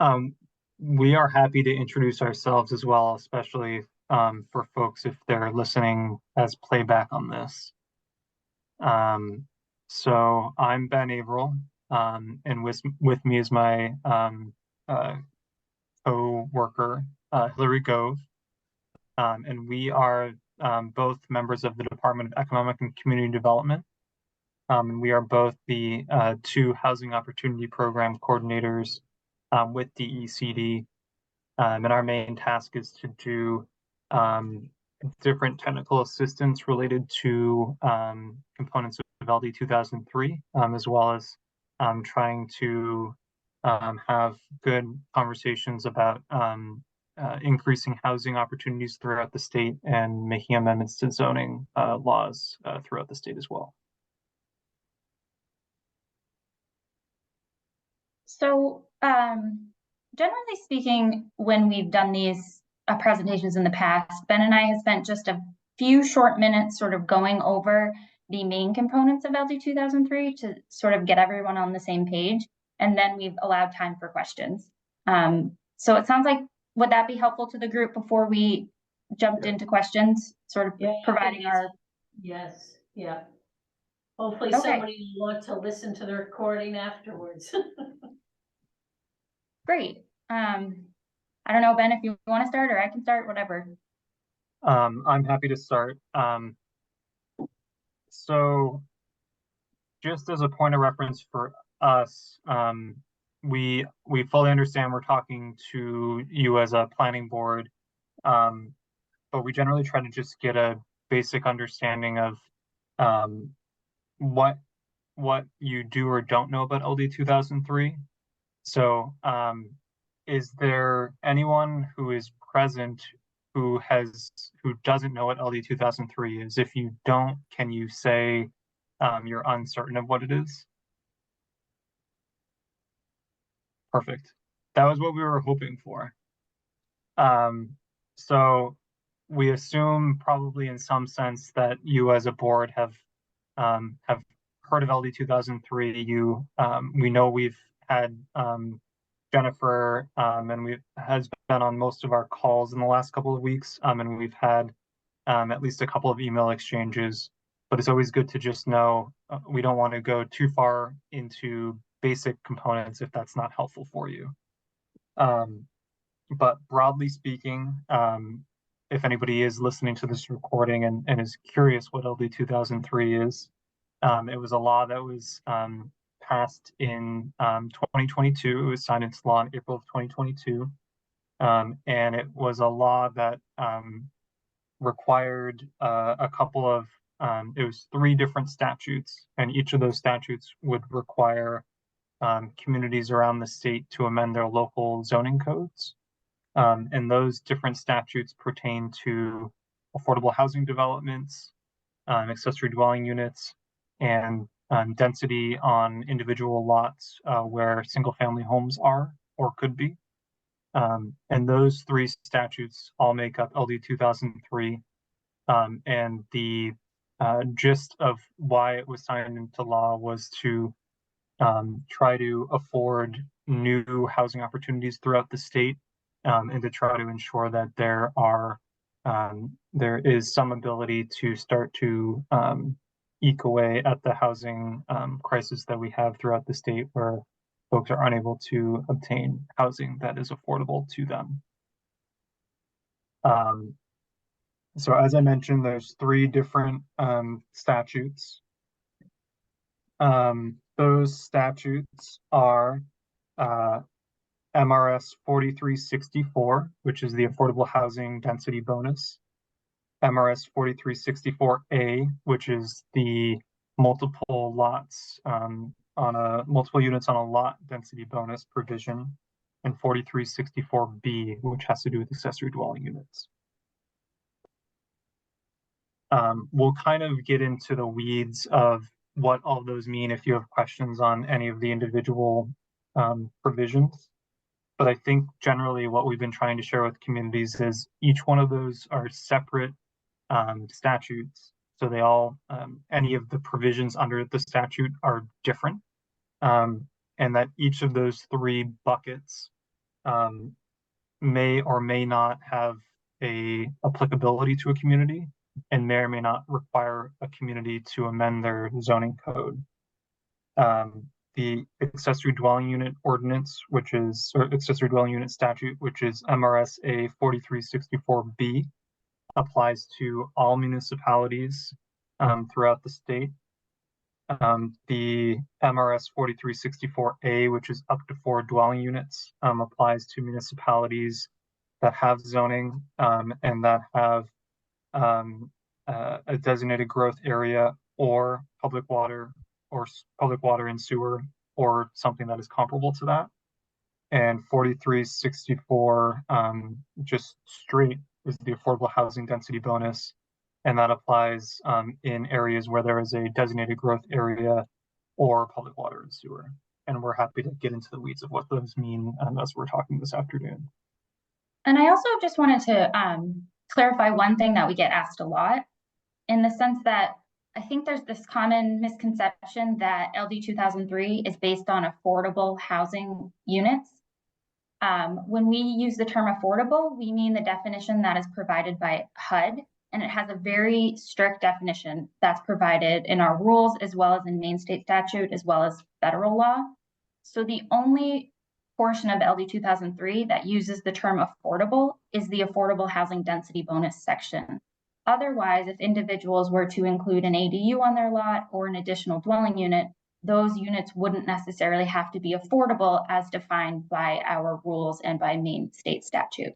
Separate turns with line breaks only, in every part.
Um, we are happy to introduce ourselves as well, especially for folks if they're listening as playback on this. Um, so I'm Ben Averill, and with me is my uh, co-worker, Hillary Gove, and we are both members of the Department of Economic and Community Development. And we are both the two Housing Opportunity Program coordinators with DECD. And our main task is to do different technical assistance related to components of LD 2003, as well as trying to have good conversations about increasing housing opportunities throughout the state and making amendments to zoning laws throughout the state as well.
So, generally speaking, when we've done these presentations in the past, Ben and I have spent just a few short minutes sort of going over the main components of LD 2003 to sort of get everyone on the same page, and then we've allowed time for questions. So it sounds like, would that be helpful to the group before we jumped into questions, sort of providing our...
Yes, yeah. Hopefully somebody will want to listen to the recording afterwards.
Great. I don't know, Ben, if you want to start, or I can start, whatever.
I'm happy to start. So just as a point of reference for us, we fully understand we're talking to you as a planning board, but we generally try to just get a basic understanding of what you do or don't know about LD 2003. So is there anyone who is present who doesn't know what LD 2003 is? If you don't, can you say you're uncertain of what it is? Perfect. That was what we were hoping for. So we assume probably in some sense that you as a board have heard of LD 2003. We know we've had Jennifer and has been on most of our calls in the last couple of weeks, and we've had at least a couple of email exchanges. But it's always good to just know we don't want to go too far into basic components if that's not helpful for you. But broadly speaking, if anybody is listening to this recording and is curious what LD 2003 is, it was a law that was passed in 2022. It was signed into law in April of 2022. And it was a law that required a couple of, it was 3 different statutes, and each of those statutes would require communities around the state to amend their local zoning codes. And those different statutes pertain to affordable housing developments, accessory dwelling units, and density on individual lots where single-family homes are or could be. And those 3 statutes all make up LD 2003. And the gist of why it was signed into law was to try to afford new housing opportunities throughout the state, and to try to ensure that there is some ability to start to eke away at the housing crisis that we have throughout the state, where folks are unable to obtain housing that is affordable to them. So as I mentioned, there's 3 different statutes. Those statutes are MRS 4364, which is the Affordable Housing Density Bonus, MRS 4364A, which is the multiple lots multiple units on a lot density bonus provision, and 4364B, which has to do with accessory dwelling units. We'll kind of get into the weeds of what all those mean if you have questions on any of the individual provisions. But I think generally what we've been trying to share with communities is each one of those are separate statutes. So they all, any of the provisions under the statute are different. And that each of those 3 buckets may or may not have a applicability to a community and may or may not require a community to amend their zoning code. The accessory dwelling unit ordinance, which is, or accessory dwelling unit statute, which is MRSA 4364B, applies to all municipalities throughout the state. The MRS 4364A, which is up to 4 dwelling units, applies to municipalities that have zoning and that have a designated growth area or public water and sewer or something that is comparable to that. And 4364 just straight is the affordable housing density bonus, and that applies in areas where there is a designated growth area or public water and sewer. And we're happy to get into the weeds of what those mean as we're talking this afternoon.
And I also just wanted to clarify one thing that we get asked a lot, in the sense that I think there's this common misconception that LD 2003 is based on affordable housing units. When we use the term affordable, we mean the definition that is provided by HUD, and it has a very strict definition that's provided in our rules as well as in Maine state statute as well as federal law. So the only portion of LD 2003 that uses the term affordable is the affordable housing density bonus section. Otherwise, if individuals were to include an ADU on their lot or an additional dwelling unit, those units wouldn't necessarily have to be affordable as defined by our rules and by Maine state statute.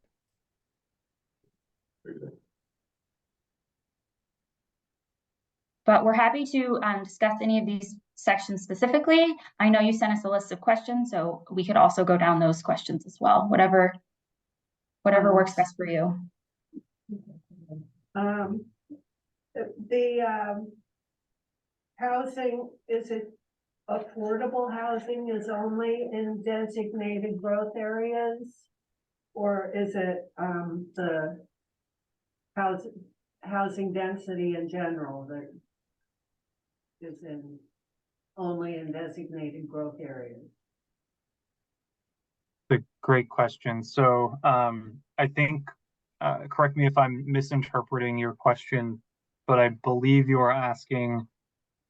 But we're happy to discuss any of these sections specifically. I know you sent us a list of questions, so we could also go down those questions as well, whatever works best for you.
The housing, is it affordable housing is only in designated growth areas? Or is it the housing density in general that is only in designated growth areas?
A great question. So I think, correct me if I'm misinterpreting your question, but I believe you are asking,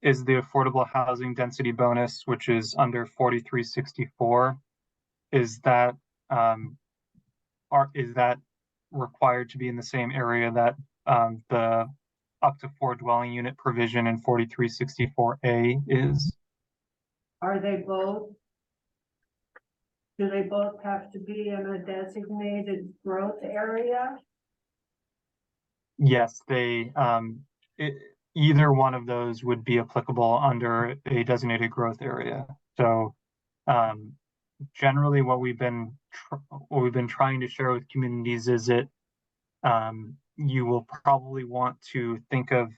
is the affordable housing density bonus, which is under 4364, is that required to be in the same area that the up to 4 dwelling unit provision in 4364A is?
Are they both? Do they both have to be in a designated growth area?
Yes, either one of those would be applicable under a designated growth area. So generally what we've been trying to share with communities is that you will probably want to think of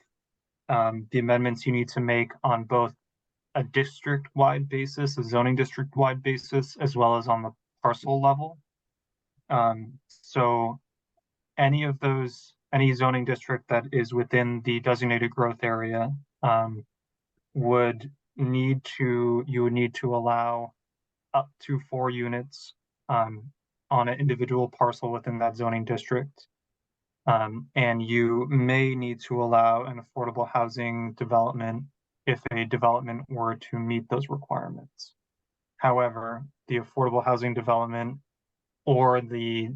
the amendments you need to make on both a district-wide basis, a zoning district-wide basis, as well as on the parcel level. So any zoning district that is within the designated growth area you would need to allow up to 4 units on an individual parcel within that zoning district. And you may need to allow an affordable housing development if a development were to meet those requirements. However, the affordable housing development or the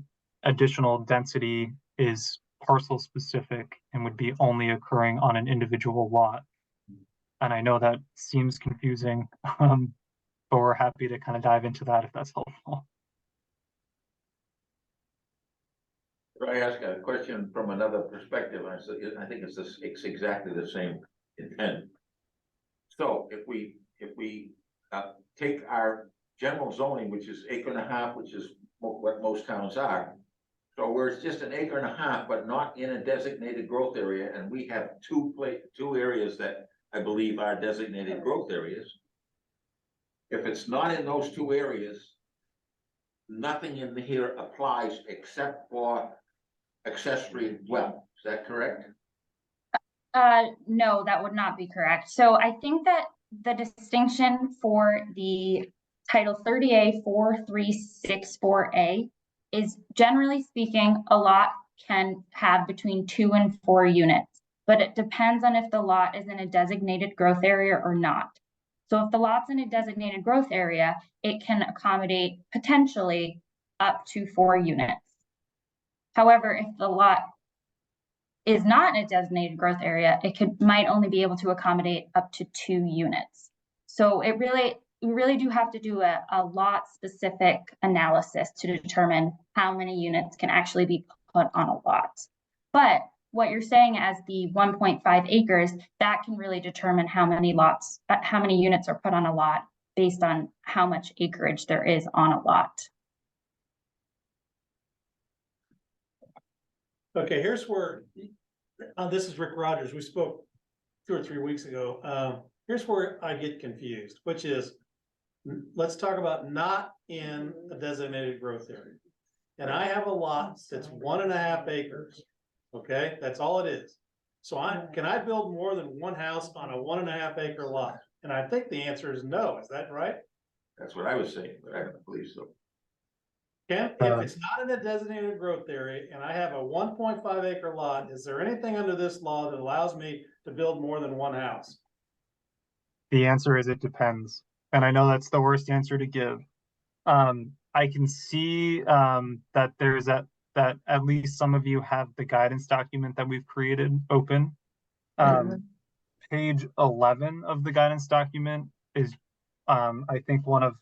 additional density is parcel specific and would be only occurring on an individual lot. And I know that seems confusing, but we're happy to kind of dive into that if that's helpful.
Could I ask a question from another perspective? I think it's exactly the same intent. So if we take our general zoning, which is 1.5 acres, which is what most towns are, so where it's just 1.5 acres, but not in a designated growth area, and we have two areas that I believe are designated growth areas. If it's not in those 2 areas, nothing in here applies except for accessory dwelling. Is that correct?
No, that would not be correct. So I think that the distinction for the Title 30A 4364A is, generally speaking, a lot can have between 2 and 4 units, but it depends on if the lot is in a designated growth area or not. So if the lot's in a designated growth area, it can accommodate potentially up to 4 units. However, if the lot is not in a designated growth area, might only be able to accommodate up to 2 units. So you really do have to do a lot specific analysis to determine how many units can actually be put on a lot. But what you're saying as the 1.5 acres, that can really determine how many units are put on a lot based on how much acreage there is on a lot.
Okay, here's where, this is Rick Rogers. We spoke 2 or 3 weeks ago. Here's where I get confused, which is, let's talk about not in a designated growth area. And I have a lot that's 1.5 acres. Okay, that's all it is. So can I build more than one house on a 1.5 acre lot? And I think the answer is no. Is that right?
That's what I was saying, but I don't believe so.
Ken, if it's not in a designated growth area and I have a 1.5 acre lot, is there anything under this law that allows me to build more than one house?
The answer is it depends. And I know that's the worst answer to give. I can see that there's that at least some of you have the guidance document that we've created open. Page 11 of the guidance document is I think one of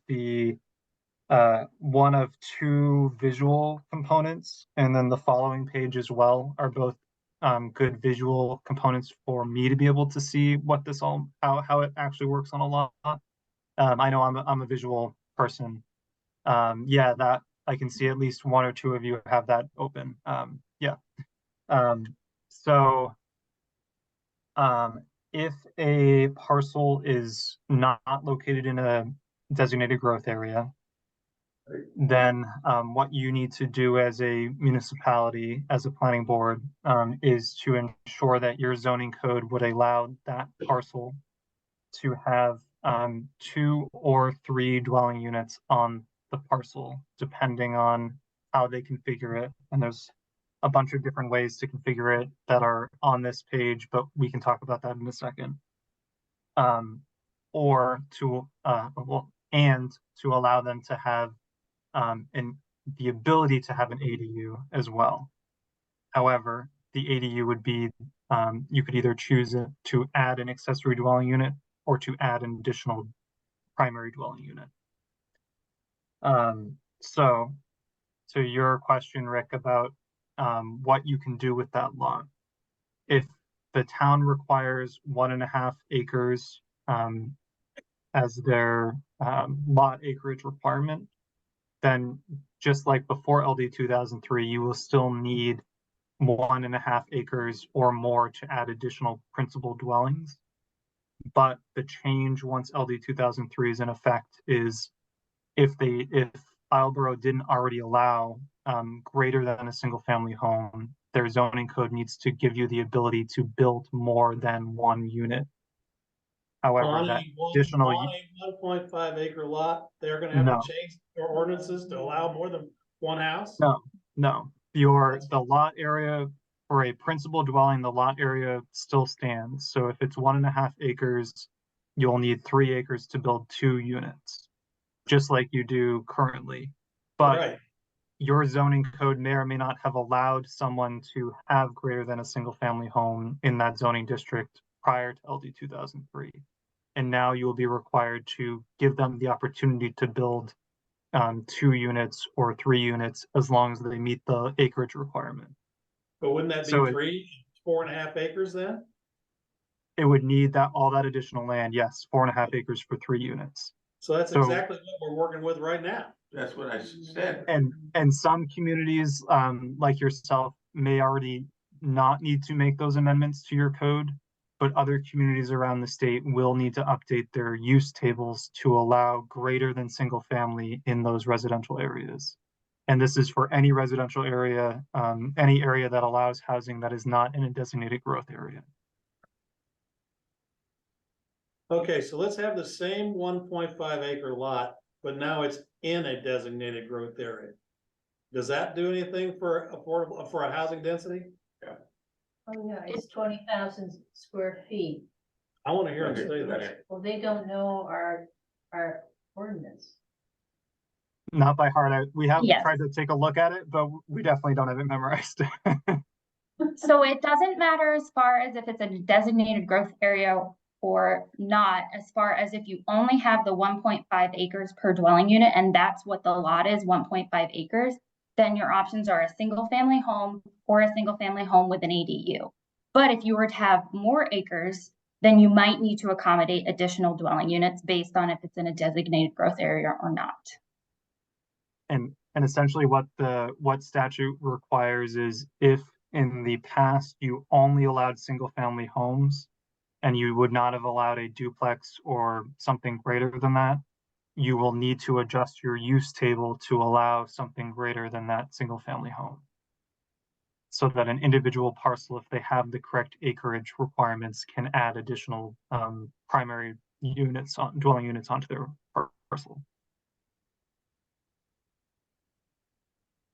2 visual components, and then the following page as well are both good visual components for me to be able to see what this how it actually works on a lot. I know I'm a visual person. Yeah, that I can see at least 1 or 2 of you have that open. Yeah. So if a parcel is not located in a designated growth area, then what you need to do as a municipality, as a planning board, is to ensure that your zoning code would allow that parcel to have 2 or 3 dwelling units on the parcel, depending on how they configure it. And there's a bunch of different ways to configure it that are on this page, but we can talk about that in a second. Or to and to allow them to have the ability to have an ADU as well. However, the ADU would be, you could either choose to add an accessory dwelling unit or to add an additional primary dwelling unit. So to your question, Rick, about what you can do with that lot. If the town requires 1.5 acres as their lot acreage requirement, then just like before LD 2003, you will still need 1.5 acres or more to add additional principal dwellings. But the change once LD 2003 is in effect is if Islesboro didn't already allow greater than a single family home, their zoning code needs to give you the ability to build more than 1 unit. However,
On
that
a
additional
1.5 acre lot, they're gonna have
no,
to change their ordinances to allow more than one house?
no. The lot area for a principal dwelling, the lot area still stands. So if it's 1.5 acres, you'll need 3 acres to build 2 units, just like you do currently. But
Right.
your zoning code may or may not have allowed someone to have greater than a single family home in that zoning district prior to LD 2003. And now you will be required to give them the opportunity to build 2 units or 3 units as long as they meet the acreage requirement.
But wouldn't that be
So
4.5 acres then?
it would need all that additional land. Yes, 4.5 acres for 3 units.
So that's
So-
exactly what we're working with right now.
That's what I said.
And some communities, like yourself, may already not need to make those amendments to your code, but other communities around the state will need to update their use tables to allow greater than single family in those residential areas. And this is for any residential area, any area that allows housing that is not in a designated growth area.
Okay, so let's have the same 1.5 acre lot but now it's in a designated growth area. Does that do anything for affordable, for a housing density?
Oh, yeah, it's 20,000 square feet.
I wanna hear him say that.
Well, they don't know our ordinance.
Not by heart. We have
Yes.
tried to take a look at it, but we definitely don't have it memorized.
So it doesn't matter as far as if it's a designated growth area or not, as far as if you only have the 1.5 acres per dwelling unit, and that's what the lot is, 1.5 acres, then your options are a single family home or a single family home with an ADU. But if you were to have more acres, then you might need to accommodate additional dwelling units based on if it's in a designated growth area or not.
And essentially what statute requires is if in the past you only allowed single family homes and you would not have allowed a duplex or something greater than that, you will need to adjust your use table to allow something greater than that single family home. So that an individual parcel, if they have the correct acreage requirements, can add additional primary units dwelling units onto their parcel.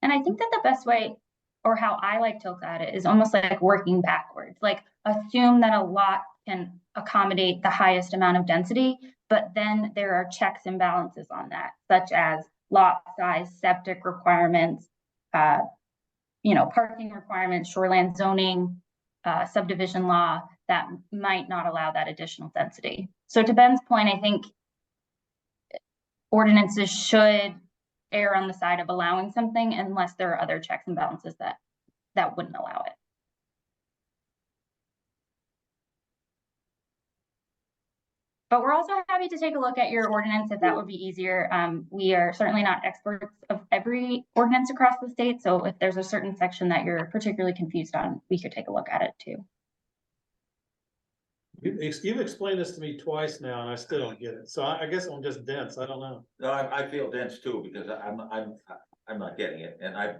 And I think that the best way, or how I like to look at it, is almost like working backwards. Like assume that a lot can accommodate the highest amount of density, but then there are checks and balances on that, such as lot size, septic requirements, parking requirements, shoreland zoning, subdivision law that might not allow that additional density. So to Ben's point, I think ordinances should err on the side of allowing something unless there are other checks and balances that wouldn't allow it. But we're also happy to take a look at your ordinance if that would be easier. We are certainly not experts of every ordinance across the state. So if there's a certain section that you're particularly confused on, we could take a look at it too.
You've explained this to me twice now and I still don't get it. So I guess I'm just dense. I don't know.
No, I feel dense too, because I'm not getting it, and I've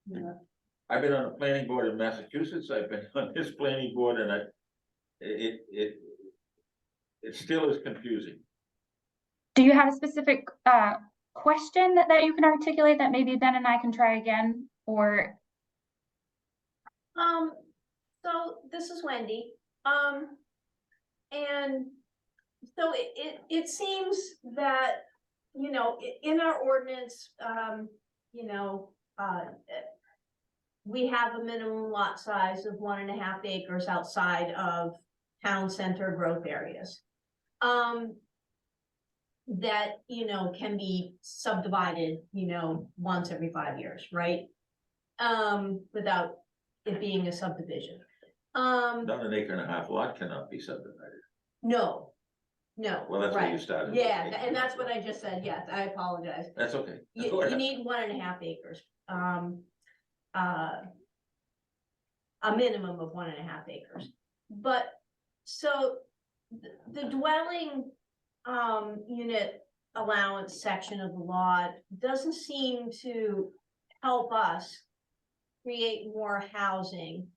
been on the planning board in Massachusetts, I've been on this planning board, and it still is confusing.
Do you have a specific question that you can articulate that maybe Ben and I can try again? Or
So this is Wendy. And so it seems that, in our ordinance, we have a minimum lot size of 1.5 acres outside of town center growth areas. That, can be subdivided, once every 5 years, right? Without it being a subdivision.
Not an acre and a half lot cannot be subdivided.
No,
Well, that's where you started.
Yeah, and that's what I just said. Yes, I apologize.
That's okay.
You need 1.5 acres. A minimum of 1.5 acres. But so the dwelling unit allowance section of the law doesn't seem to help us create more housing.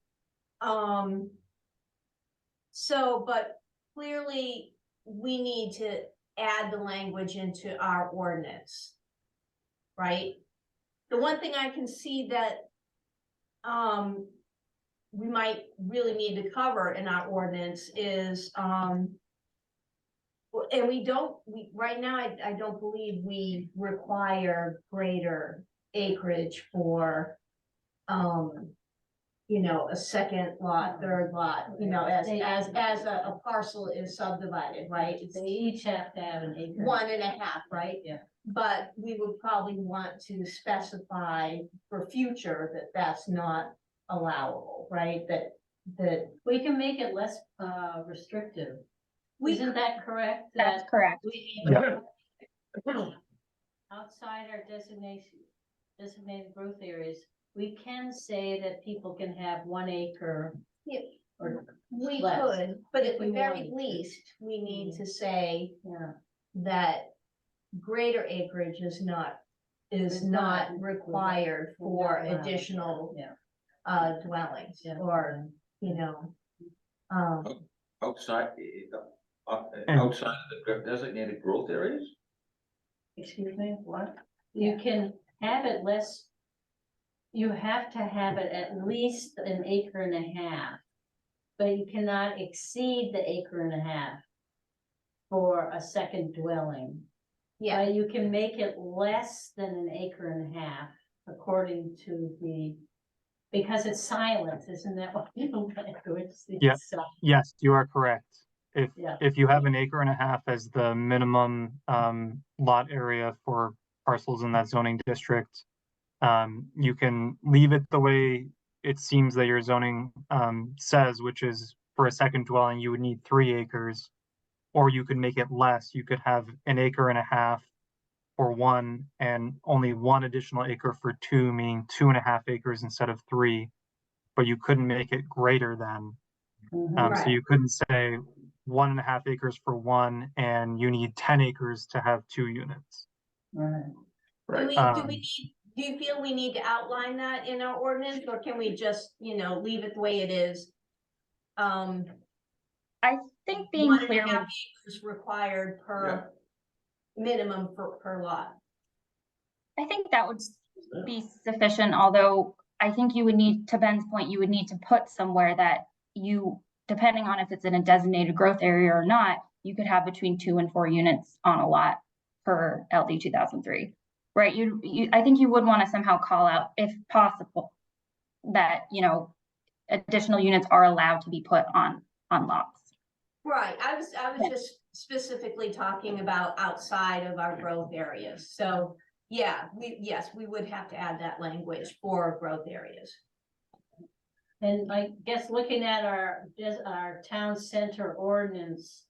But clearly we need to add the language into our ordinance, right? The one thing I can see that we might really need to cover in our ordinance is and right now I don't believe we require greater acreage for a second lot, third lot, as a parcel is subdivided, right?
They each have to have an acre.
1.5, right?
Yeah.
But we would probably want to specify for future that that's not allowable, right? That
We can make it less restrictive. Isn't that correct?
that's correct.
We
Yeah.
outside our designated growth areas, we can say that people can have 1 acre.
Yeah.
Or
we
less,
could, but
if
at the
we
very
wanted to.
least, we need to say
yeah,
that greater acreage is not
Is not
required for
allowed.
additional
yeah.
dwellings
Yeah.
or,
Outside, outside of the designated growth areas?
Excuse me, what?
You can have it less. You have to have it at least an acre and a half. But you cannot exceed the acre and a half for a second dwelling.
Yeah,
But you can make it less than an acre and a half according to because it's silent, isn't that what you
Yeah. Yes, you are correct.
Yeah.
If you have an acre and a half as the minimum lot area for parcels in that zoning district, you can leave it the way it seems that your zoning says, which is for a second dwelling, you would need 3 acres, or you could make it less. You could have an acre and a half for 1 and only 1 additional acre for 2, meaning 2.5 acres instead of 3, but you couldn't make it greater than. So
Right.
you couldn't say 1.5 acres for 1 and you need 10 acres to have 2 units.
Right.
Do you feel we need to outline that in our ordinance, or can we just, leave it the way it is?
I think being
1.5
clear,
acres required per minimum per lot.
I think that would be sufficient, although I think you would need, to Ben's point, you would need to put somewhere that you, depending on if it's in a designated growth area or not, you could have between 2 and 4 units on a lot per LD 2003. Right, I think you would want to somehow call out, if possible, that, additional units are allowed to be put on lots.
Right, I was just specifically talking about outside of our growth areas, so, yeah, we would have to add that language for growth areas.
And I guess looking at our town center ordinance,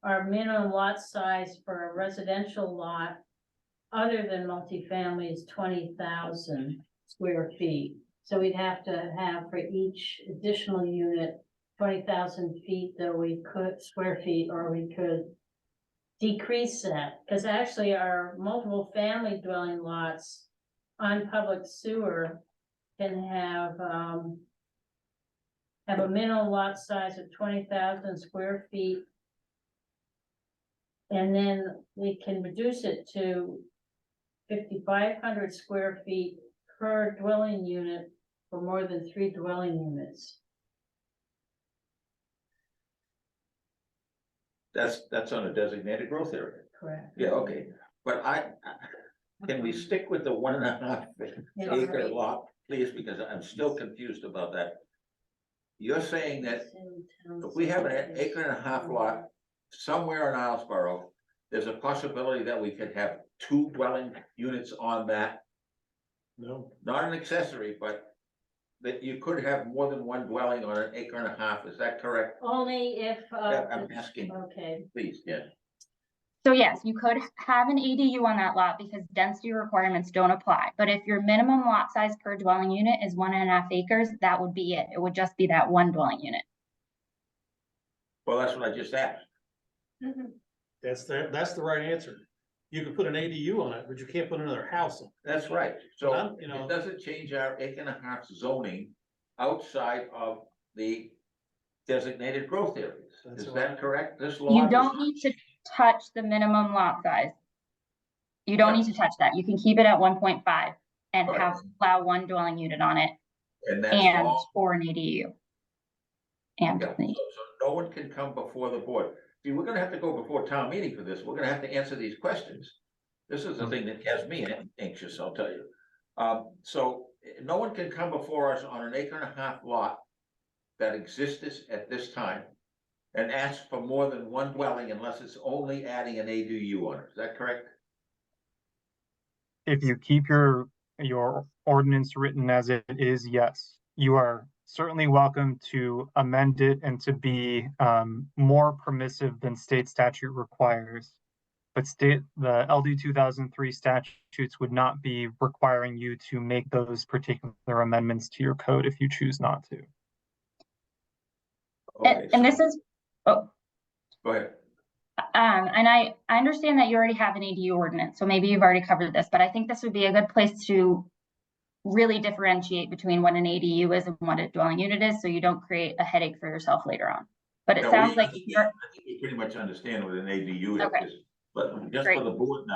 our minimum lot size for a residential lot other than multifamily is 20,000 square feet. So we'd have to have for each additional unit 20,000 feet, square feet, or we could decrease that, because actually our multiple family dwelling lots on public sewer can have a minimum lot size of 20,000 square feet. And then we can reduce it to 5,500 square feet per dwelling unit for more than 3 dwelling units.
That's on a designated growth area.
Correct.
Yeah, okay, but can we stick with the 1.5 acre lot, please, because I'm still confused about that. You're saying that if we have an acre and a half lot somewhere in Islesboro, there's a possibility that we could have 2 dwelling units on that,
No,
not an accessory, but that you could have more than 1 dwelling on an acre and a half, is that correct?
Only if,
I'm asking,
okay,
please, yeah.
So yes, you could have an ADU on that lot because density requirements don't apply. But if your minimum lot size per dwelling unit is 1.5 acres, that would be it. It would just be that 1 dwelling unit.
Well, that's what I just asked.
that's the right answer. You can put an ADU on it, but you can't put another house on it.
That's right, so
I'm, you know-
it doesn't change our acre and a half zoning outside of the designated growth areas.
That's
Is
right.
that correct? This law.
You don't need to touch the minimum lot size. You don't need to touch that. You can keep it at 1.5 and
Right.
allow 1 dwelling unit on it
And that's
and
all.
or an ADU. And
Yeah, so no one can come before the board. See, we're gonna have to go before town meeting for this. We're gonna have to answer these questions. This is the thing that has me anxious, I'll tell you. So no one can come before us on an acre and a half lot that exists at this time and ask for more than 1 dwelling unless it's only adding an ADU on it. Is that correct?
If you keep your ordinance written as it is, yes, you are certainly welcome to amend it and to be more permissive than state statute requires. But the LD 2003 statutes would not be requiring you to make those particular amendments to your code if you choose not to.
Okay,
and this
so-
is, oh,
Go ahead.
and I understand that you already have an ADU ordinance, so maybe you've already covered this, but I think this would be a good place to really differentiate between what an ADU is and what a dwelling unit is, so you don't create a headache for yourself later on. But it
Yeah,
sounds like
I think we pretty much understand what an ADU
Okay.
is. but just
Great.
for the board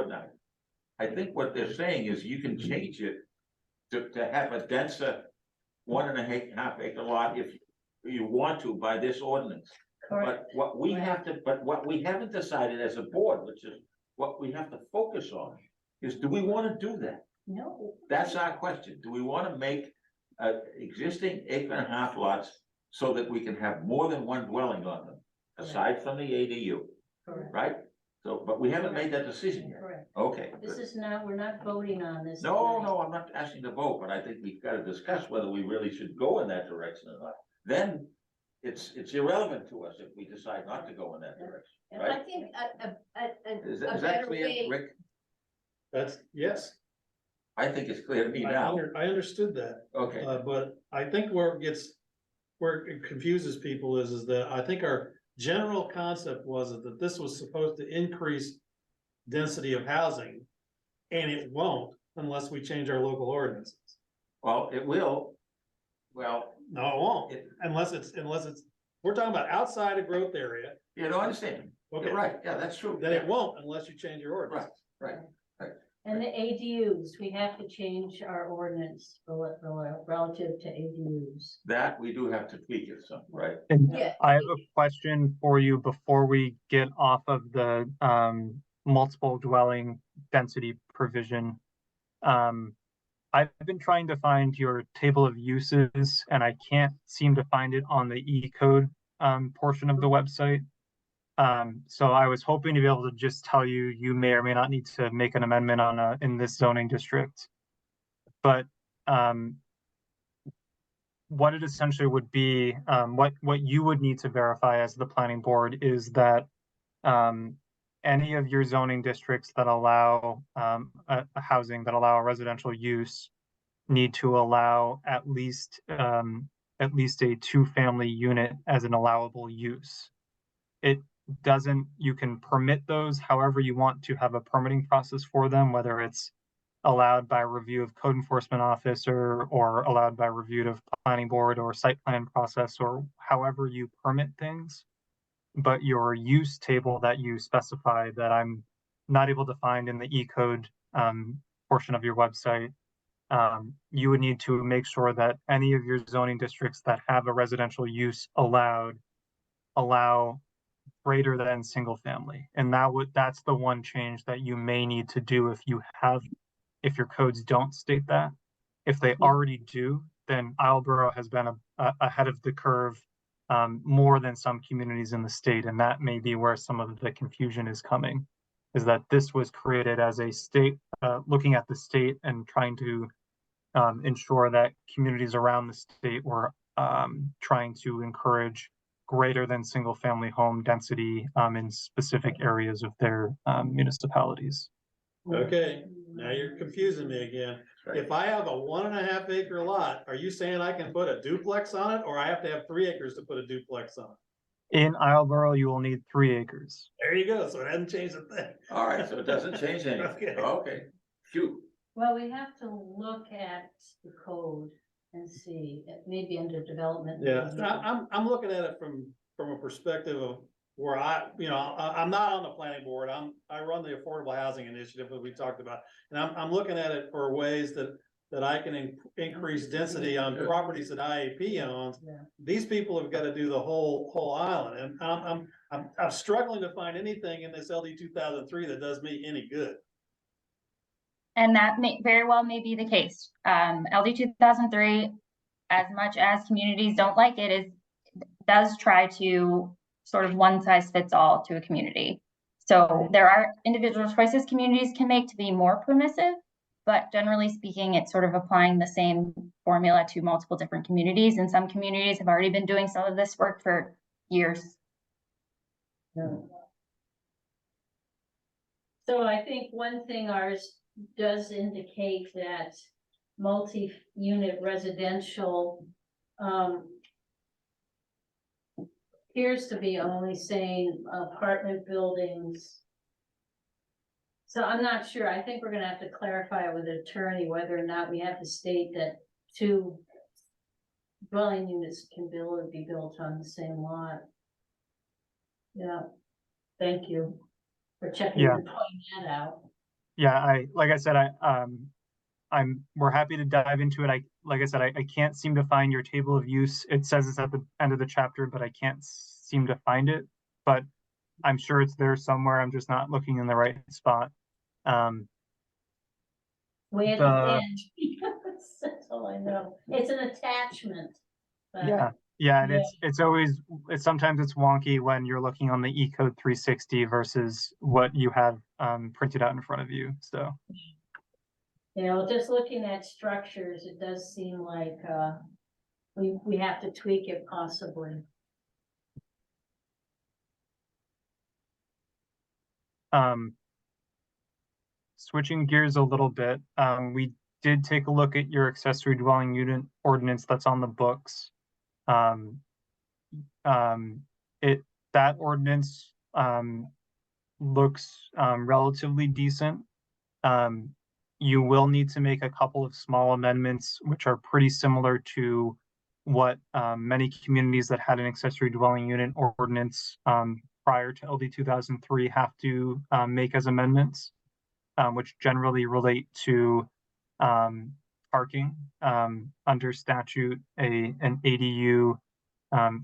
now. I think what they're saying is you can change it to have a denser 1.5 acre lot if you want to by this ordinance.
Correct.
But what we haven't decided as a board, which is what we have to focus on, is do we wanna do that?
No.
That's our question. Do we wanna make existing 1.5 acre lots so that we can have more than one dwelling on them, aside from the ADU,
Correct.
right? So, but we haven't made that decision yet.
Correct.
Okay.
This
good.
is not, we're not voting on this.
No,
tonight.
no, I'm not asking to vote, but I think we've got to discuss whether we really should go in that direction or not. Then it's irrelevant to us if we decide not to go in that direction,
And I
right?
think
Is
a
that
better
clear,
way,
Rick?
That's, yes,
I think it's clear to me now.
I understood that,
Okay,
but I think where it confuses people is that I think our general concept was that this was supposed to increase density of housing, and it won't unless we change our local ordinances.
well, it will. Well,
No, it won't,
it,
unless it's, we're talking about outside a growth area,
you know, I understand.
okay,
You're right. Yeah, that's true.
then it won't unless you change your ordinance.
Right.
And the ADUs, we have to change our ordinance relative to ADUs.
That we do have to tweak it some, right?
And
yeah,
I have a question for you before we get off of the multiple dwelling density provision. I've been trying to find your table of uses and I can't seem to find it on the E-code portion of the website. So I was hoping to be able to just tell you, you may or may not need to make an amendment on in this zoning district. But what it essentially would be, what you would need to verify as the planning board is that any of your zoning districts that allow a housing that allow a residential use need to allow at least a 2-family unit as an allowable use. It doesn't, you can permit those however you want to have a permitting process for them, whether it's allowed by review of code enforcement officer or allowed by review of planning board or site plan process or however you permit things. But your use table that you specify that I'm not able to find in the E-code portion of your website, you would need to make sure that any of your zoning districts that have a residential use allowed allow greater than single family. And that's the one change that you may need to do if your codes don't state that. If they already do, then Islesboro has been ahead of the curve more than some communities in the state. And that may be where some of the confusion is coming, is that this was created as a state, looking at the state and trying to ensure that communities around the state were trying to encourage greater than single family home density in specific areas of their municipalities.
Okay, now you're confusing me again.
Right.
If I have a 1.5 acre lot, are you saying I can put a duplex on it, or I have to have 3 acres to put a duplex on it?
In Islesboro, you will need 3 acres.
There you go, so it hasn't changed a thing.
All right, so it doesn't change anything.
Okay.
Okay, phew.
Well, we have to look at the code and see, maybe under development.
Yeah, I'm looking at it from a perspective of where I'm not on the planning board. I run the Affordable Housing Initiative that we talked about. And I'm looking at it for ways that I can increase density on properties that IAP owns.
Yeah.
These people have got to do the whole island. And I'm struggling to find anything in this LD 2003 that does me any good.
And that may very well may be the case. LD 2003, as much as communities don't like it, does try to sort of one size fits all to a community. So there are individual choices communities can make to be more permissive, but generally speaking, it's sort of applying the same formula to multiple different communities. And some communities have already been doing some of this work for years.
So I think one thing ours does indicate that multi-unit residential appears to be only saying apartment buildings. So I'm not sure. I think we're gonna have to clarify with the attorney whether or not we have to state that 2 dwelling units can be built on the same lot. Yeah, thank you. for checking
Yeah.
and pointing that out.
Yeah, like I said, we're happy to dive into it. Like I said, I can't seem to find your table of use. It says it's at the end of the chapter, but I can't seem to find it. But I'm sure it's there somewhere. I'm just not looking in the right spot.
Way at
The-
the end. That's all I know. It's an attachment. but-
Yeah, and
Yeah.
it's sometimes it's wonky when you're looking on the E-code 360 versus what you have printed out in front of you. So
You know, just looking at structures, it does seem like, we have to tweak it possibly.
switching gears a little bit, we did take a look at your accessory dwelling unit ordinance that's on the books. Um, that ordinance looks relatively decent. You will need to make a couple of small amendments, which are pretty similar to what many communities that had an accessory dwelling unit ordinance prior to LD 2003 have to make as amendments, which generally relate to parking. Under statute, an ADU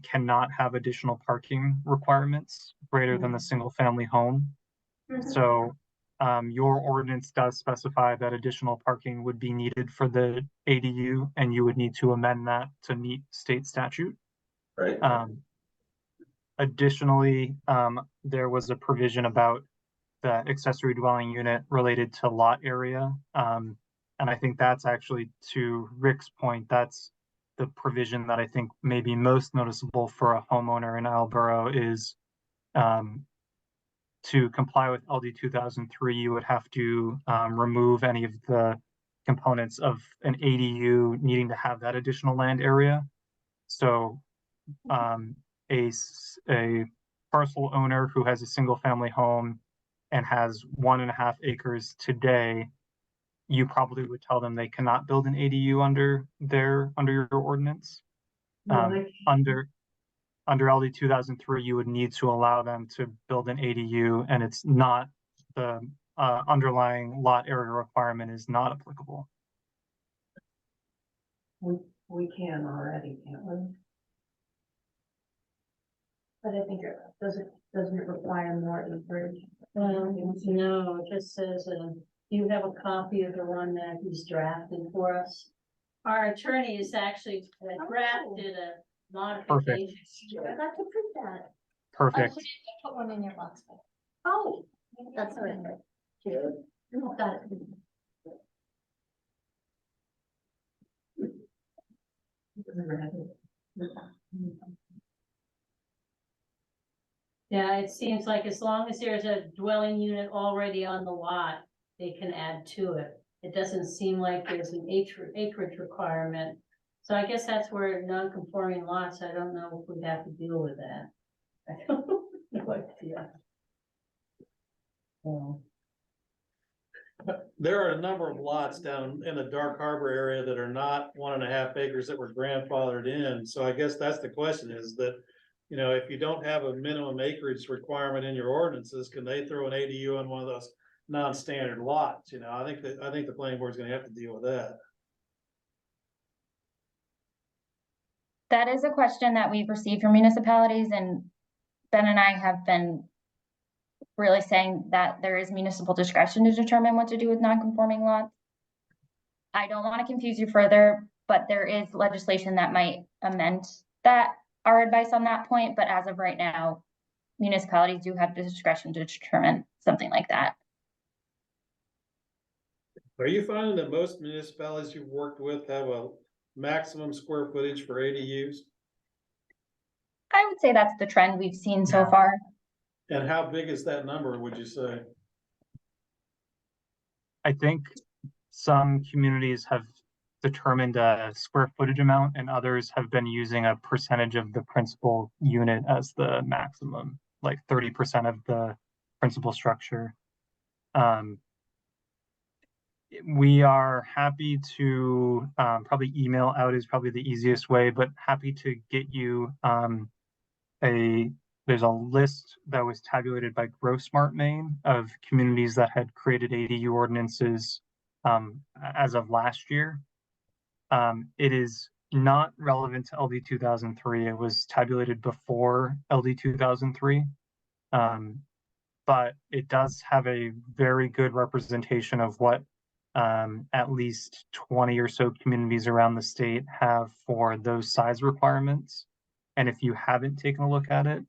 cannot have additional parking requirements greater than the single family home. So your ordinance does specify that additional parking would be needed for the ADU, and you would need to amend that to meet state statute.
Right.
Additionally, there was a provision about the accessory dwelling unit related to lot area. And I think that's actually, to Rick's point, that's the provision that I think may be most noticeable for a homeowner in Islesboro is to comply with LD 2003, you would have to remove any of the components of an ADU needing to have that additional land area. So a parcel owner who has a single family home and has 1.5 acres today, you probably would tell them they cannot build an ADU under your ordinance. Under LD 2003, you would need to allow them to build an ADU, and it's not the underlying lot area requirement is not applicable.
We can already, can't we?
But I think doesn't it require more acreage?
No, it just says, you have a copy of the one that he's drafted for us. Our attorney has actually drafted a modification.
I got to print that.
Perfect.
Put one in your box. Oh, that's right. Got it.
Yeah, it seems like as long as there's a dwelling unit already on the lot, they can add to it. It doesn't seem like there's an acreage requirement. So I guess that's where non-conforming lots, I don't know if we'd have to deal with that. I don't know. No idea. Well,
There are a number of lots down in the Dark Harbor area that are not 1.5 acres that were grandfathered in. So I guess that's the question is that, you know, if you don't have a minimum acreage requirement in your ordinances, can they throw an ADU on one of those non-standard lots? You know, I think the planning board is gonna have to deal with that.
That is a question that we've received from municipalities, and Ben and I have been really saying that there is municipal discretion to determine what to do with non-conforming lots. I don't want to confuse you further, but there is legislation that might amend that, our advice on that point, but as of right now, municipalities do have the discretion to determine something like that.
Are you finding that most municipalities you've worked with have a maximum square footage for ADUs?
I would say that's the trend we've seen so far.
And how big is that number, would you say?
I think some communities have determined a square footage amount, and others have been using a percentage of the principal unit as the maximum, like 30% of the principal structure. We are happy to probably email out is probably the easiest way, but happy to get you there's a list that was tabulated by GrowSmart Maine of communities that had created ADU ordinances as of last year. It is not relevant to LD 2003. It was tabulated before LD 2003. But it does have a very good representation of what at least 20 or so communities around the state have for those size requirements. And if you haven't taken a look at it,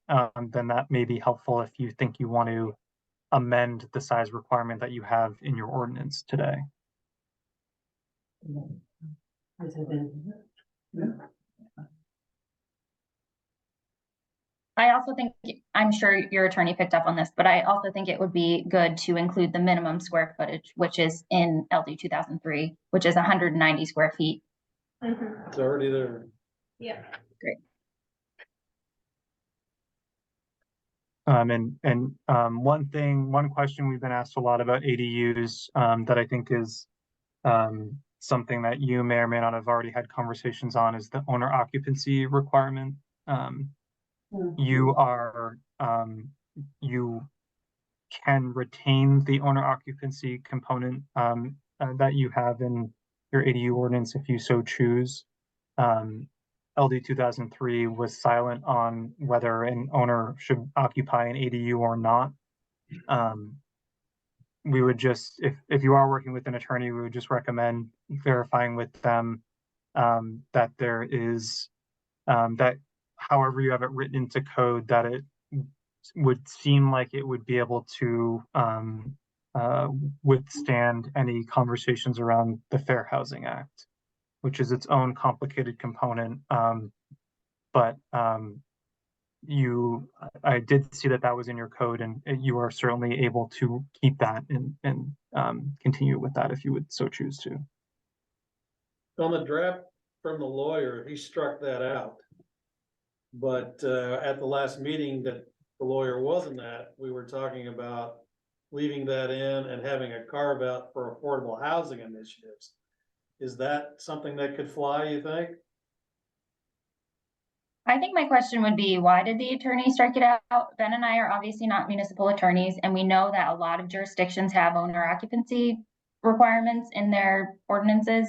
then that may be helpful if you think you want to amend the size requirement that you have in your ordinance today.
I also think, I'm sure your attorney picked up on this, but I also think it would be good to include the minimum square footage, which is in LD 2003, which is 190 square feet.
It's already there.
Yeah.
One question we've been asked a lot about ADUs that I think is something that you may or may not have already had conversations on is the owner occupancy requirement. You can retain the owner occupancy component that you have in your ADU ordinance if you so choose. LD 2003 was silent on whether an owner should occupy an ADU or not. We would just, if you are working with an attorney, we would just recommend verifying with them that there is, that however you have it written into code, that it would seem like it would be able to withstand any conversations around the Fair Housing Act, which is its own complicated component. But I did see that was in your code, and you are certainly able to keep that and continue with that if you would so choose to.
On the draft from the lawyer, he struck that out. But at the last meeting that the lawyer wasn't at, we were talking about leaving that in and having a carve out for affordable housing initiatives. Is that something that could fly, you think?
I think my question would be, why did the attorney strike it out? Ben and I are obviously not municipal attorneys, and we know that a lot of jurisdictions have owner occupancy requirements in their ordinances.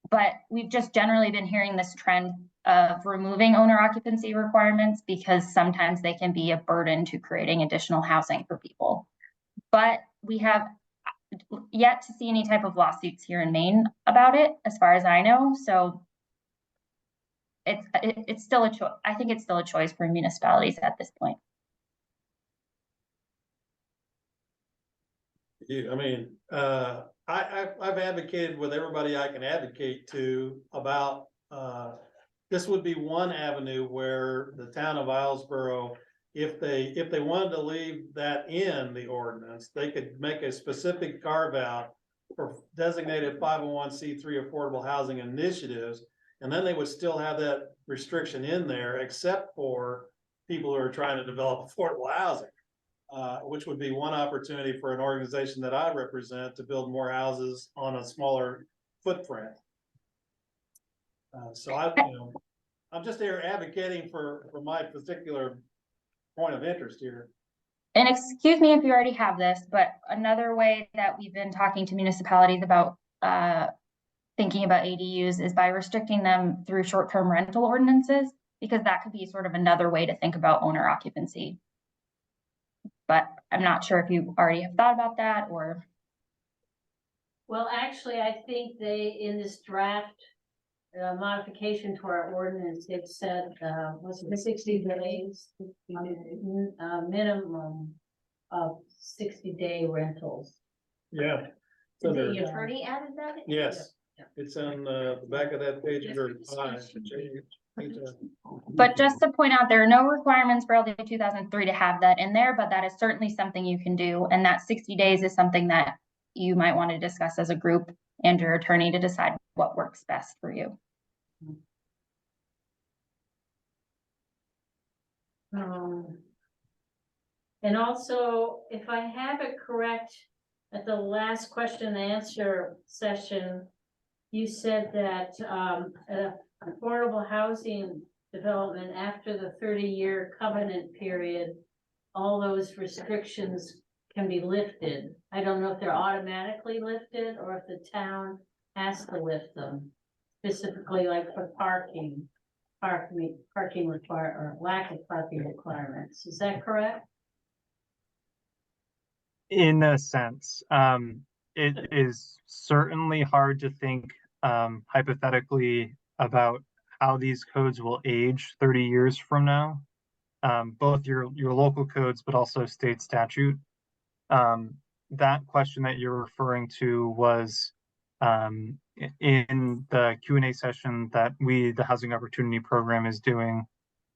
But we've just generally been hearing this trend of removing owner occupancy requirements because sometimes they can be a burden to creating additional housing for people. But we have yet to see any type of lawsuits here in Maine about it, as far as I know. So it's still a choice. I think it's still a choice for municipalities at this point.
I've advocated with everybody I can advocate to about, this would be one avenue where the town of Islesboro, if they wanted to leave that in the ordinance, they could make a specific carve out for designated 501c3 affordable housing initiatives. And then they would still have that restriction in there, except for people who are trying to develop affordable housing. Which would be one opportunity for an organization that I represent to build more houses on a smaller footprint. So I'm just here advocating for my particular point of interest here.
And excuse me if you already have this, but another way that we've been talking to municipalities about thinking about ADUs is by restricting them through short-term rental ordinances, because that could be sort of another way to think about owner occupancy. But I'm not sure if you already have thought about that or.
Well, actually, I think in this draft modification to our ordinance, it said, was it 60 days, minimum of 60-day rentals.
Yeah.
Did the attorney added that?
Yes, yeah. It's on the back of that page.
But just to point out, there are no requirements for LD 2003 to have that in there, but that is certainly something you can do. And that 60 days is something that you might want to discuss as a group and your attorney to decide what works best for you.
And also, if I have it correct, at the last question and answer session, you said that affordable housing development after the 30-year covenant period, all those restrictions can be lifted. I don't know if they're automatically lifted or if the town has to lift them. Specifically like for parking or lack of parking requirements. Is that correct?
In a sense, it is certainly hard to think hypothetically about how these codes will age 30 years from now. Both your local codes, but also state statute. That question that you're referring to was in the Q&A session that the Housing Opportunity Program, is doing.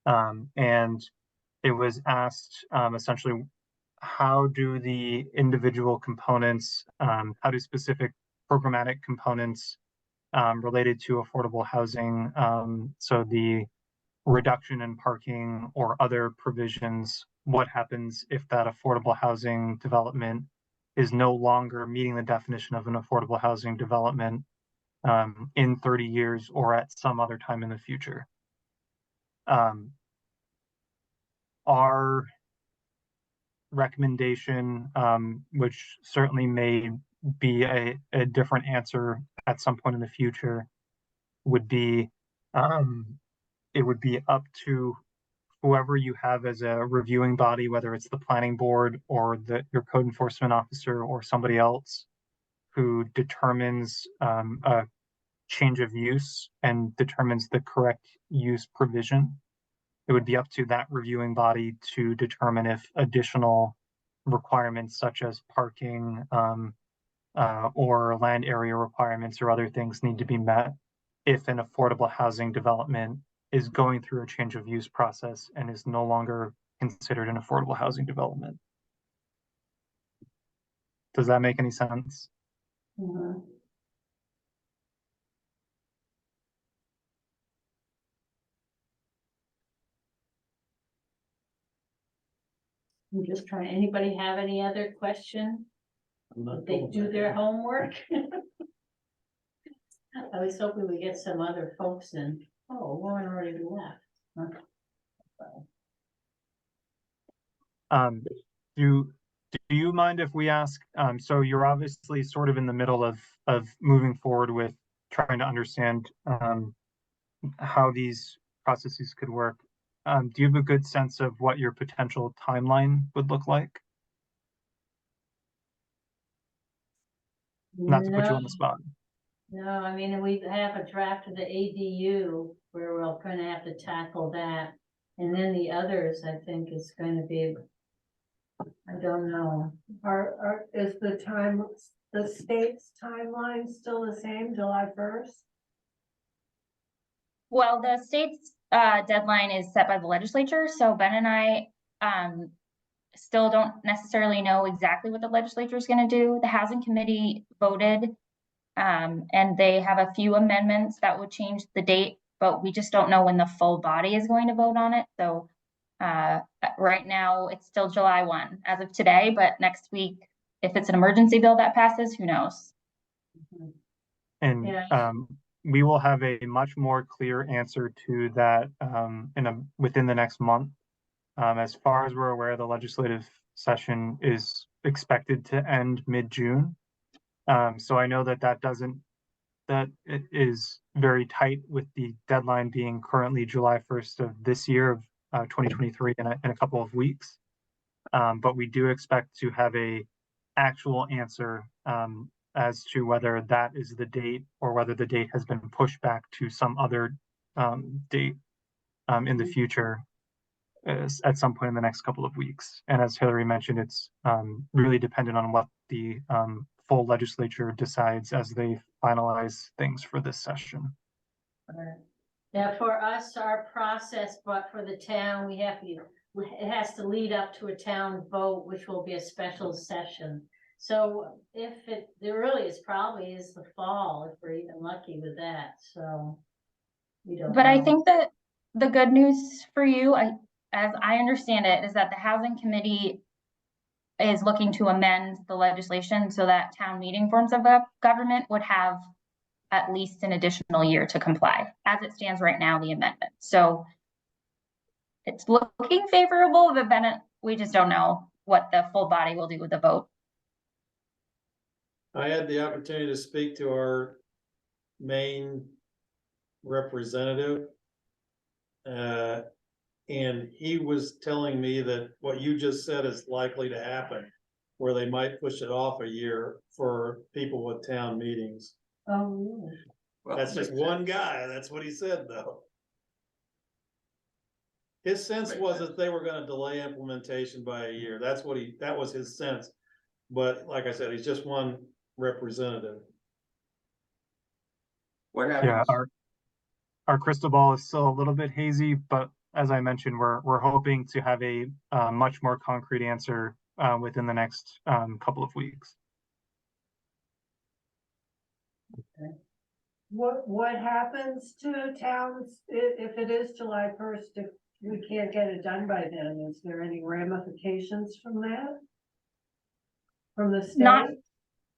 And it was asked essentially, how do the individual components, how do specific programmatic components related to affordable housing, so the reduction in parking or other provisions, what happens if that affordable housing development is no longer meeting the definition of an affordable housing development in 30 years or at some other time in the future. Our recommendation, which certainly may be a different answer at some point in the future, would be it would be up to whoever you have as a reviewing body, whether it's the planning board or your code enforcement officer or somebody else, who determines a change of use and determines the correct use provision. It would be up to that reviewing body to determine if additional requirements such as parking or land area requirements or other things need to be met if an affordable housing development is going through a change of use process and is no longer considered an affordable housing development. Does that make any sense?
Mm-hmm. I'm just trying, anybody have any other question? Did they do their homework? I was hoping we get some other folks in. Oh, Warren already left. Okay.
Do you mind if we ask, so you're obviously sort of in the middle of moving forward with trying to understand how these processes could work. Do you have a good sense of what your potential timeline would look like? Not to put you on the spot.
No, I mean, we have a draft of the ADU where we're gonna have to tackle that. And then the others, I think, is going to be, I don't know.
Is the state's timeline still the same, July 1st?
Well, the state's deadline is set by the legislature, so Ben and I still don't necessarily know exactly what the legislature is going to do. The housing committee voted, and they have a few amendments that would change the date, but we just don't know when the full body is going to vote on it. So right now it's still July 1 as of today, but next week, if it's an emergency bill that passes, who knows?
And
Yeah.
we will have a much more clear answer to that within the next month. As far as we're aware, the legislative session is expected to end mid-June. So I know that it is very tight with the deadline being currently July 1st of this year of 2023 in a couple of weeks. But we do expect to have a actual answer as to whether that is the date or whether the date has been pushed back to some other date in the future at some point in the next couple of weeks. And as Hillary mentioned, it's really dependent on what the full legislature decides as they finalize things for this session.
Yeah, for us, our process, but for the town, it has to lead up to a town vote, which will be a special session. So the earliest probably is the fall, if we're even lucky with that, so. We don't
But
know.
I think that the good news for you, as I understand it, is that the housing committee is looking to amend the legislation so that town meeting forms of government would have at least an additional year to comply. As it stands right now, the amendment. So it's looking favorable, but then we just don't know what the full body will do with the vote.
I had the opportunity to speak to our main representative. And he was telling me that what you just said is likely to happen, where they might push it off a year for people with town meetings.
Oh, really?
Well,
That's just
makes
one
sense.
guy, that's what he said, though. His sense
Makes
was
sense.
that they were gonna delay implementation by a year, that was his sense. But like I said, he's just one representative.
What
Yeah,
happens?
our crystal ball is still a little bit hazy, but as I mentioned, we're hoping to have a much more concrete answer within the next couple of weeks.
What happens to towns if it is July 1st, if we can't get it done by then? Is there any ramifications from that? From the
Not
state?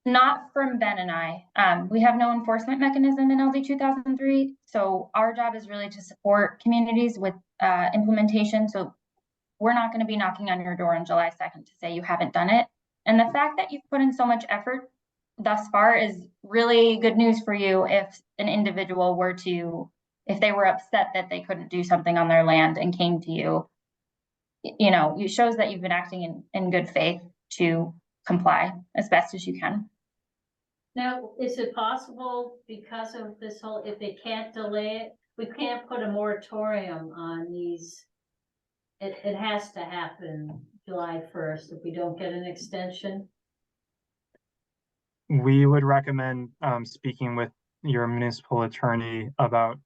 Not from Ben and I. We have no enforcement mechanism in LD 2003. So our job is really to support communities with implementation. So we're not going to be knocking on your door on July 2nd to say you haven't done it. And the fact that you've put in so much effort thus far is really good news for you if an individual were to, if they were upset that they couldn't do something on their land and came to you. You know, it shows that you've been acting in good faith to comply as best as you can.
Now, is it possible because of this whole, if they can't delay it, we can't put a moratorium on these? It has to happen July 1st if we don't get an extension.
We would recommend speaking with your municipal attorney about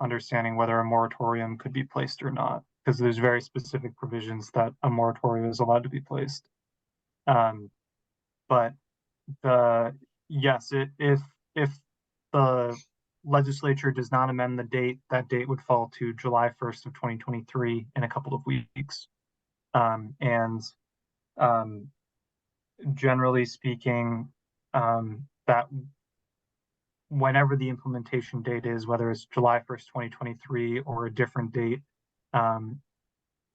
understanding whether a moratorium could be placed or not, because there's very specific provisions that a moratorium is allowed to be placed. But yes, if the legislature does not amend the date, that date would fall to July 1st of 2023 in a couple of weeks. And generally speaking, that whenever the implementation date is, whether it's July 1st, 2023 or a different date,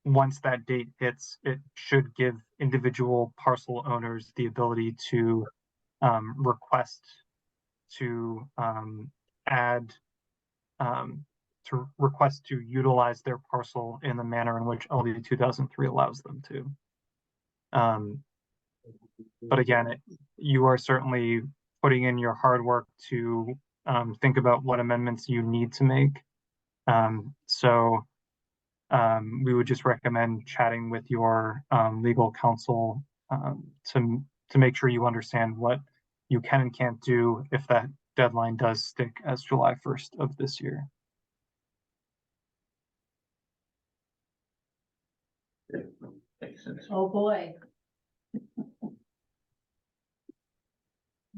once that date hits, it should give individual parcel owners the ability to request to add to request to utilize their parcel in the manner in which LD 2003 allows them to. But again, you are certainly putting in your hard work to think about what amendments you need to make. So we would just recommend chatting with your legal counsel to make sure you understand what you can and can't do if that deadline does stick as July 1st of this year.
Makes sense.
Oh, boy.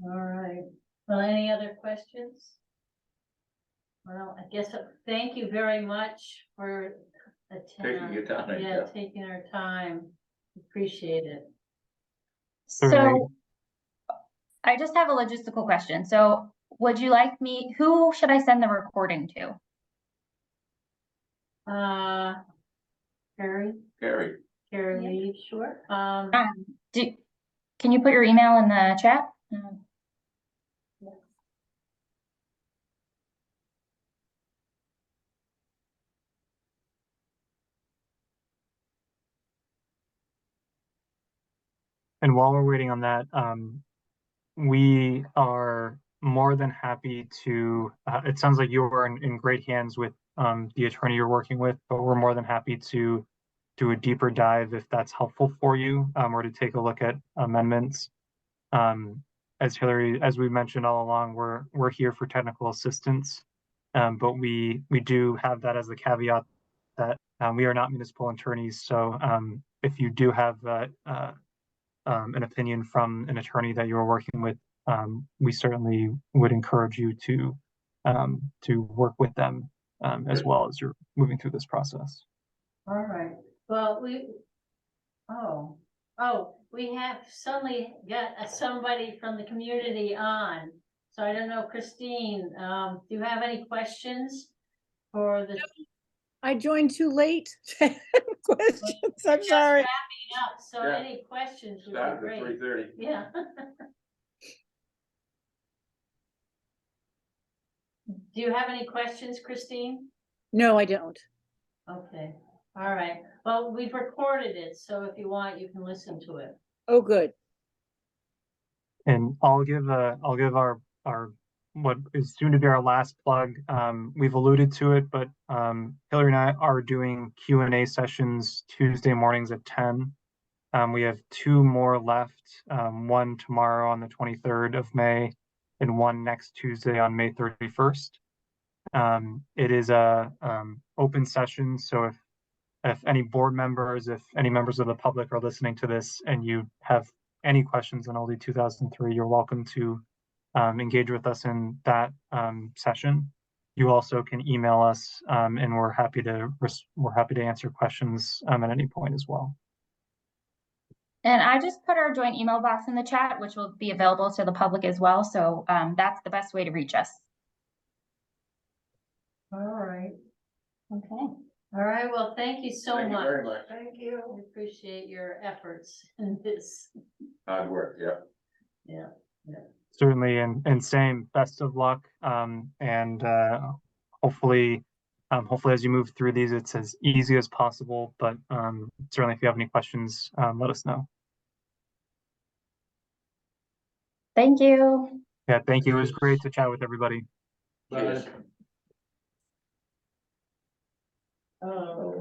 All right. Well, any other questions? Well, I guess, thank you very much for
Taking your time.
Yeah, taking our time. Appreciate it.
Certainly.
So I just have a logistical question. So would you like me, who should I send the recording to?
Carrie,
Carrie,
Reed, sure.
Can you put your email in the chat?
And while we're waiting on that, we are more than happy to, it sounds like you are in great hands with the attorney you're working with, but we're more than happy to do a deeper dive if that's helpful for you, or to take a look at amendments. As we mentioned all along, we're here for technical assistance, but we do have that as a caveat that we are not municipal attorneys. So if you do have an opinion from an attorney that you're working with, we certainly would encourage you to work with them as well as you're moving through this process.
All right. Well, we have suddenly got somebody from the community on. So I don't know, Christine, do you have any questions for the?
I joined too late. Questions, I'm
Just
sorry.
wrapping up, so
Yeah.
any questions would
Started
be
at
great.
3:30.
Yeah. Do you have any questions, Christine?
No, I don't.
Okay, all right. Well, we've recorded it, so if you want, you can listen to it.
Oh, good.
And I'll give our what is soon to be our last plug. We've alluded to it, but Hillary and I are doing Q&A sessions Tuesday mornings at 10. We have 2 more left, one tomorrow on the 23rd of May and one next Tuesday on May 31st. It is a open session, so if any board members, if any members of the public are listening to this and you have any questions on LD 2003, you're welcome to engage with us in that session. You also can email us, and we're happy to answer questions at any point as well.
And I just put our joint email box in the chat, which will be available to the public as well. So that's the best way to reach us.
All right.
Okay.
All right, well, thank you so
Thank you
much.
very much.
Thank you.
We appreciate your efforts in this.
Hard work, yeah.
Yeah.
Certainly, and same, best of luck, and hopefully as you move through these, it's as easy as possible, but certainly if you have any questions, let us know.
Thank you.
Yeah, thank you. It was great to chat with everybody.
Cheers.
Oh.